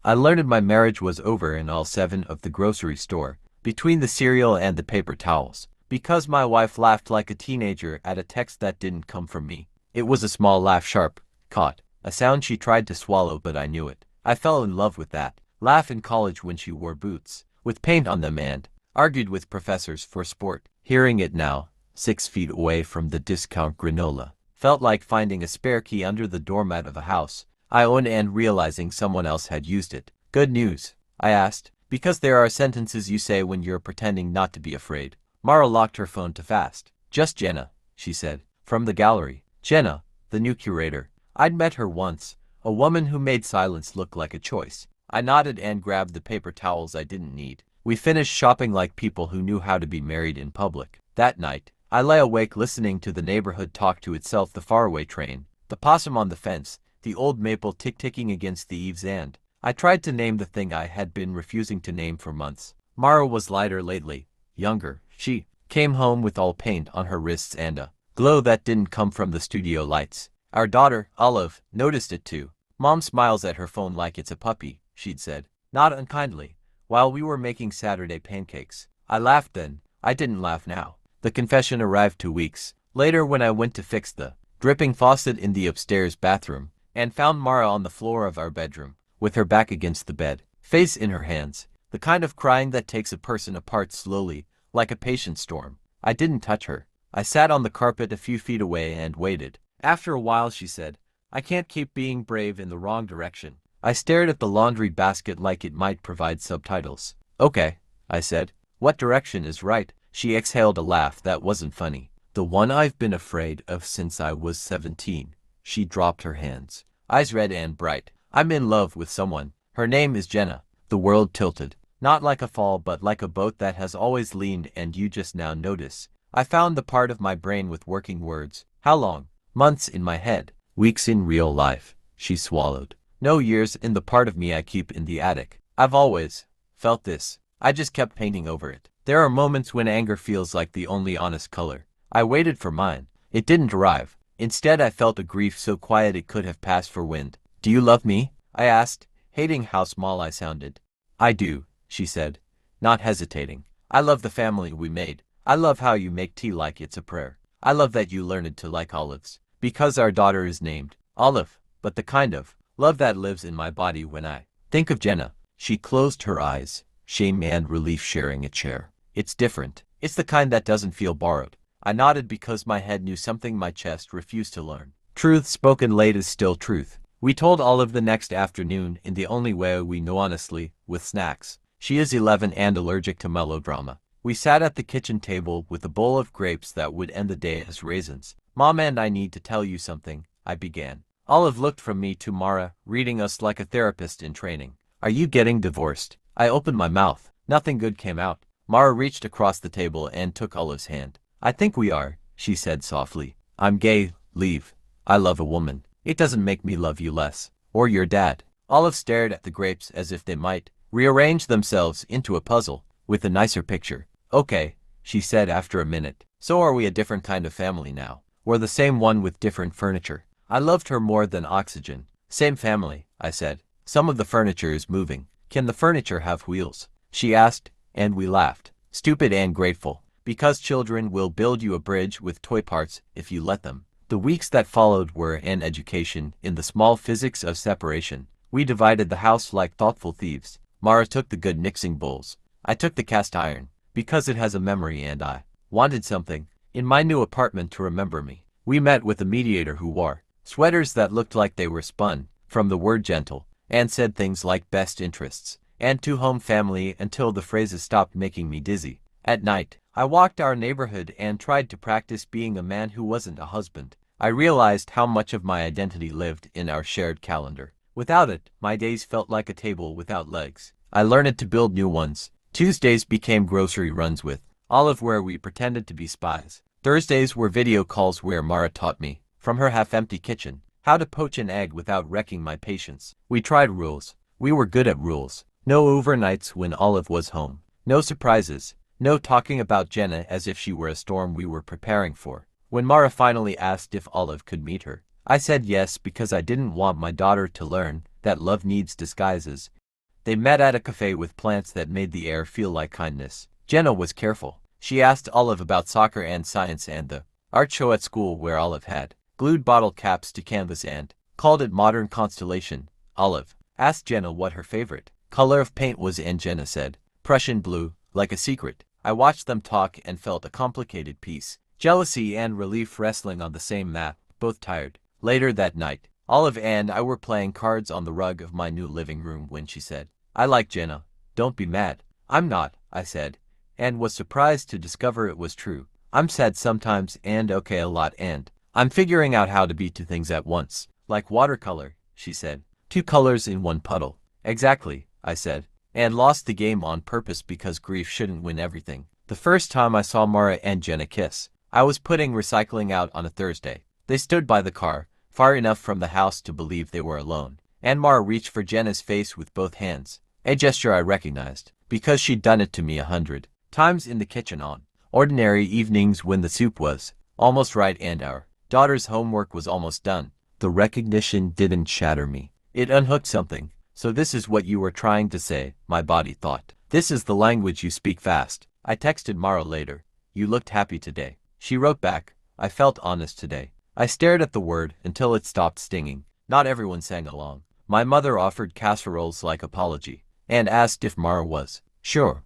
I learned my marriage was over in aisle 7 of the grocery store, between the cereal and the paper towels, because my wife laughed like a teenager at a text that didn't come from me. It was a small laugh, sharp, caught, a sound she tried to swallow, but I knew it. I fell in love with that laugh in college when she wore boots with paint on them and argued with professors for sport. Hearing it now, 6 feet away from the discount granola, felt like finding a spare key under the doormat of a house I owned and realizing someone else had used it. Good news? I asked, because there are sentences you say when you're pretending not to be afraid. Mara locked her phone to fast. Just Jenna, she said, from the gallery. Jenna, the new curator. I'd met her once, a woman who made silence look like a choice. I nodded and grabbed the paper towels I didn't need. We finished shopping like people who knew how to be married in public. That night, I lay awake listening to the neighborhood talk to itself, the faraway train, the possum on the fence, the old maple tick-ticking against the eaves, and I tried to name the thing I had been refusing to name for months. Mara was lighter lately, younger. She came home with all paint on her wrists and a glow that didn't come from the studio lights. Our daughter, Olive, noticed it too. Mom smiles at her phone like it's a puppy, she'd said, not unkindly, while we were making Saturday pancakes. I laughed then. I didn't laugh now. The confession arrived 2 weeks later when I went to fix the dripping faucet in the upstairs bathroom and found Mara on the floor of our bedroom, with her back against the bed, face in her hands, the kind of crying that takes a person apart slowly, like a patient storm. I didn't touch her. I sat on the carpet a few feet away and waited. After a while she said, I can't keep being brave in the wrong direction. I stared at the laundry basket like it might provide subtitles. Okay, I said. What direction is right? She exhaled a laugh that wasn't funny. The one I've been afraid of since I was 17. She dropped her hands, eyes red and bright. I'm in love with someone. Her name is Jenna. The world tilted. Not like a fall, but like a boat that has always leaned and you just now notice. I found the part of my brain with working words. How long? Months in my head. Weeks in real life. She swallowed. No, years in the part of me I keep in the attic. I've always felt this. I just kept painting over it. There are moments when anger feels like the only honest color. I waited for mine. It didn't arrive. Instead, I felt a grief so quiet it could have passed for wind. Do you love me? I asked, hating how small I sounded. I do, she said, not hesitating. I love the family we made. I love how you make tea like it's a prayer. I love that you learned to like olives. Because our daughter is named Olive, but the kind of love that lives in my body when I think of Jenna. She closed her eyes, shame and relief sharing a chair. It's different. It's the kind that doesn't feel borrowed. I nodded because my head knew something my chest refused to learn. Truth spoken late is still truth. We told Olive the next afternoon in the only way we know honestly, with snacks. She is 11 and allergic to melodrama. We sat at the kitchen table with a bowl of grapes that would end the day as raisins. Mom and I need to tell you something, I began. Olive looked from me to Mara, reading us like a therapist in training. Are you getting divorced? I opened my mouth. Nothing good came out. Mara reached across the table and took Olive's hand. I think we are, she said softly. I'm gay, leave. I love a woman. It doesn't make me love you less. Or your dad. Olive stared at the grapes as if they might rearrange themselves into a puzzle with a nicer picture. Okay, she said after a minute. So are we a different kind of family now? We're the same one with different furniture. I loved her more than oxygen. Same family, I said. Some of the furniture is moving. Can the furniture have wheels? She asked, and we laughed. Stupid and grateful. Because children will build you a bridge with toy parts if you let them. The weeks that followed were an education in the small physics of separation. We divided the house like thoughtful thieves. Mara took the good mixing bowls. I took the cast iron, because it has a memory and I wanted something in my new apartment to remember me. We met with a mediator who wore sweaters that looked like they were spun from the word gentle, and said things like best interests and to-home family until the phrases stopped making me dizzy. At night, I walked our neighborhood and tried to practice being a man who wasn't a husband. I realized how much of my identity lived in our shared calendar. Without it, my days felt like a table without legs. I learned to build new ones. Tuesdays became grocery runs with Olive where we pretended to be spies. Thursdays were video calls where Mara taught me, from her half-empty kitchen, how to poach an egg without wrecking my patience. We tried rules. We were good at rules. No overnights when Olive was home. No surprises. No talking about Jenna as if she were a storm we were preparing for. When Mara finally asked if Olive could meet her, I said yes because I didn't want my daughter to learn that love needs disguises. They met at a cafe with plants that made the air feel like kindness. Jenna was careful. She asked Olive about soccer and science and the art show at school where Olive had glued bottle caps to canvas and called it modern constellation. Olive asked Jenna what her favorite color of paint was and Jenna said, Prussian blue, like a secret. I watched them talk and felt a complicated peace, jealousy and relief wrestling on the same mat, both tired. Later that night, Olive and I were playing cards on the rug of my new living room when she said, I like Jenna. Don't be mad. I'm not, I said, and was surprised to discover it was true. I'm sad sometimes and okay a lot and I'm figuring out how to be two things at once. Like watercolor, she said. Two colors in one puddle. Exactly, I said, and lost the game on purpose because grief shouldn't win everything. The first time I saw Mara and Jenna kiss, I was putting recycling out on a Thursday. They stood by the car, far enough from the house to believe they were alone, and Mara reached for Jenna's face with both hands, a gesture I recognized, because she'd done it to me 100 times in the kitchen on ordinary evenings when the soup was almost right and our daughter's homework was almost done. The recognition didn't shatter me. It unhooked something. So this is what you were trying to say, my body thought. This is the language you speak fast. I texted Mara later. You looked happy today. She wrote back, I felt honest today. I stared at the word until it stopped stinging. Not everyone sang along. My mother offered casseroles like apology, and asked if Mara was sure.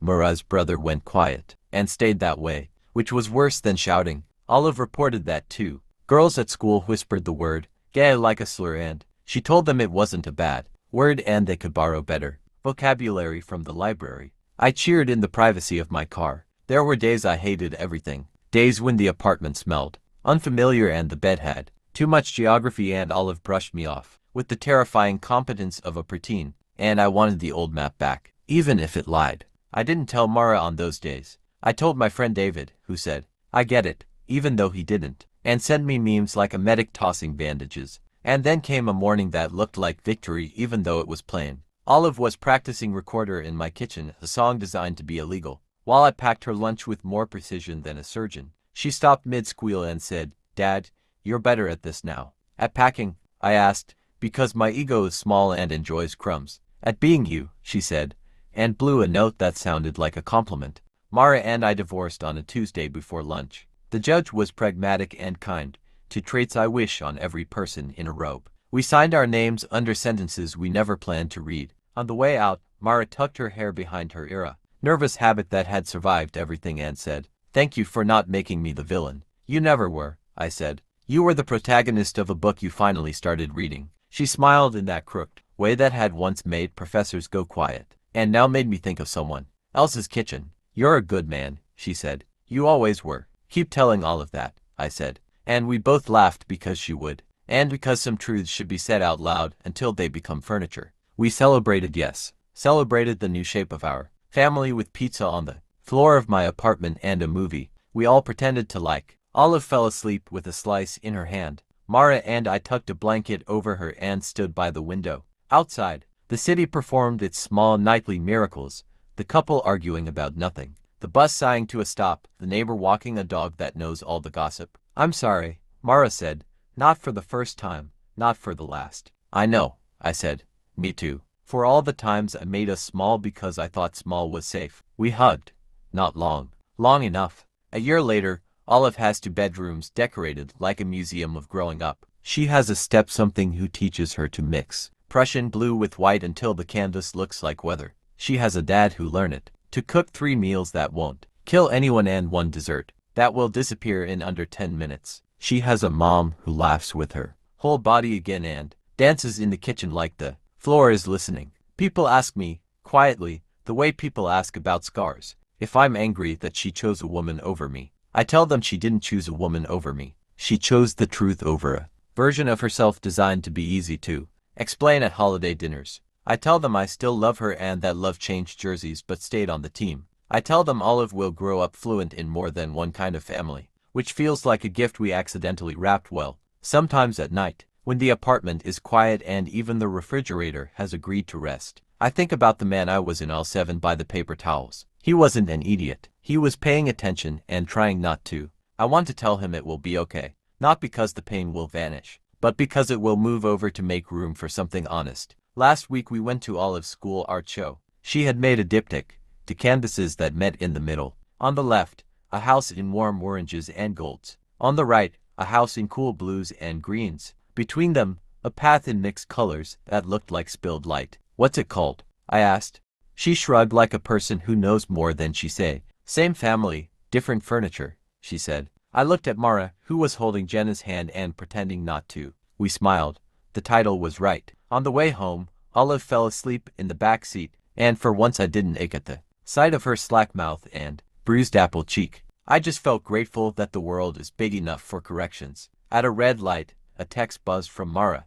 Mara's brother went quiet, and stayed that way, which was worse than shouting. Olive reported that too. Girls at school whispered the word, gay like a slur and she told them it wasn't a bad word and they could borrow better vocabulary from the library. I cheered in the privacy of my car. There were days I hated everything. Days when the apartment smelled unfamiliar and the bed had too much geography and Olive brushed me off with the terrifying competence of a preteen, and I wanted the old map back, even if it lied. I didn't tell Mara on those days. I told my friend David, who said, I get it, even though he didn't, and sent me memes like a medic tossing bandages. And then came a morning that looked like victory even though it was plain. Olive was practicing recorder in my kitchen, a song designed to be illegal. While I packed her lunch with more precision than a surgeon, she stopped mid-squeal and said, Dad, you're better at this now. At packing, I asked, because my ego is small and enjoys crumbs. At being you, she said, and blew a note that sounded like a compliment. Mara and I divorced on a Tuesday before lunch. The judge was pragmatic and kind, two traits I wish on every person in a robe. We signed our names under sentences we never planned to read. On the way out, Mara tucked her hair behind her ear, nervous habit that had survived everything, and said, Thank you for not making me the villain. You never were, I said. You were the protagonist of a book you finally started reading. She smiled in that crooked way that had once made professors go quiet, and now made me think of someone else's kitchen. You're a good man, she said. You always were. Keep telling all of that, I said. And we both laughed because she would, and because some truths should be said out loud until they become furniture. We celebrated, yes, celebrated the new shape of our family with pizza on the floor of my apartment and a movie we all pretended to like. Olive fell asleep with a slice in her hand. Mara and I tucked a blanket over her and stood by the window. Outside, the city performed its small nightly miracles, the couple arguing about nothing, the bus sighing to a stop, the neighbor walking a dog that knows all the gossip. I'm sorry, Mara said. Not for the first time, not for the last. I know, I said. Me too. For all the times I made us small because I thought small was safe. We hugged. Not long. Long enough. A year later, Olive has two bedrooms decorated like a museum of growing up. She has a step-something who teaches her to mix Prussian blue with white until the canvas looks like weather. She has a dad who learned it to cook 3 meals that won't kill anyone and 1 dessert that will disappear in under 10 minutes. She has a mom who laughs with her whole body again and dances in the kitchen like the floor is listening. People ask me, quietly, the way people ask about scars, if I'm angry that she chose a woman over me. I tell them she didn't choose a woman over me. She chose the truth over a version of herself designed to be easy to explain at holiday dinners. I tell them I still love her and that love changed jerseys but stayed on the team. I tell them Olive will grow up fluent in more than one kind of family, which feels like a gift we accidentally wrapped well. Sometimes at night, when the apartment is quiet and even the refrigerator has agreed to rest, I think about the man I was in aisle 7 by the paper towels. He wasn't an idiot. He was paying attention and trying not to. I want to tell him it will be okay, not because the pain will vanish, but because it will move over to make room for something honest. Last week we went to Olive's school art show. She had made a diptych, to canvases that met in the middle. On the left, a house in warm oranges and golds. On the right, a house in cool blues and greens. Between them, a path in mixed colors that looked like spilled light. What's it called? I asked. She shrugged like a person who knows more than she say. Same family, different furniture, she said. I looked at Mara, who was holding Jenna's hand and pretending not to. We smiled. The title was right. On the way home, Olive fell asleep in the back seat, and for once I didn't ache at the sight of her slack mouth and bruised apple cheek. I just felt grateful that the world is big enough for corrections. At a red light, a text buzzed from Mara.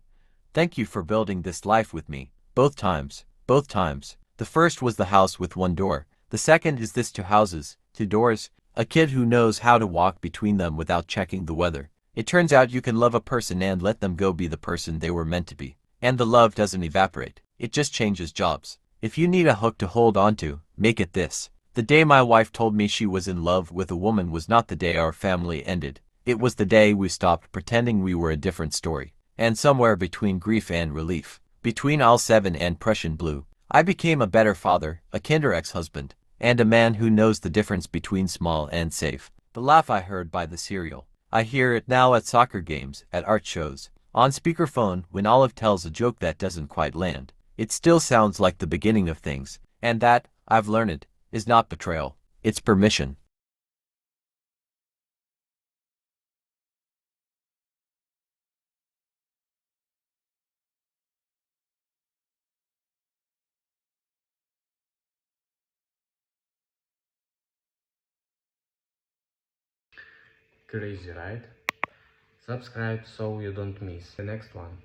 Thank you for building this life with me. Both times. Both times. The first was the house with one door. The second is this: two houses, two doors, a kid who knows how to walk between them without checking the weather. It turns out you can love a person and let them go be the person they were meant to be. And the love doesn't evaporate. It just changes jobs. If you need a hook to hold on to, make it this. The day my wife told me she was in love with a woman was not the day our family ended. It was the day we stopped pretending we were a different story. And somewhere between grief and relief, between all seven and Prussian blue, I became a better father, a kinder ex-husband, and a man who knows the difference between small and safe. The laugh I heard by the cereal. I hear it now at soccer games, at art shows, on speakerphone when Olive tells a joke that doesn't quite land. It still sounds like the beginning of things, and that, I've learned, is not betrayal. It's permission. Crazy, right? Subscribe so you don't miss the next one.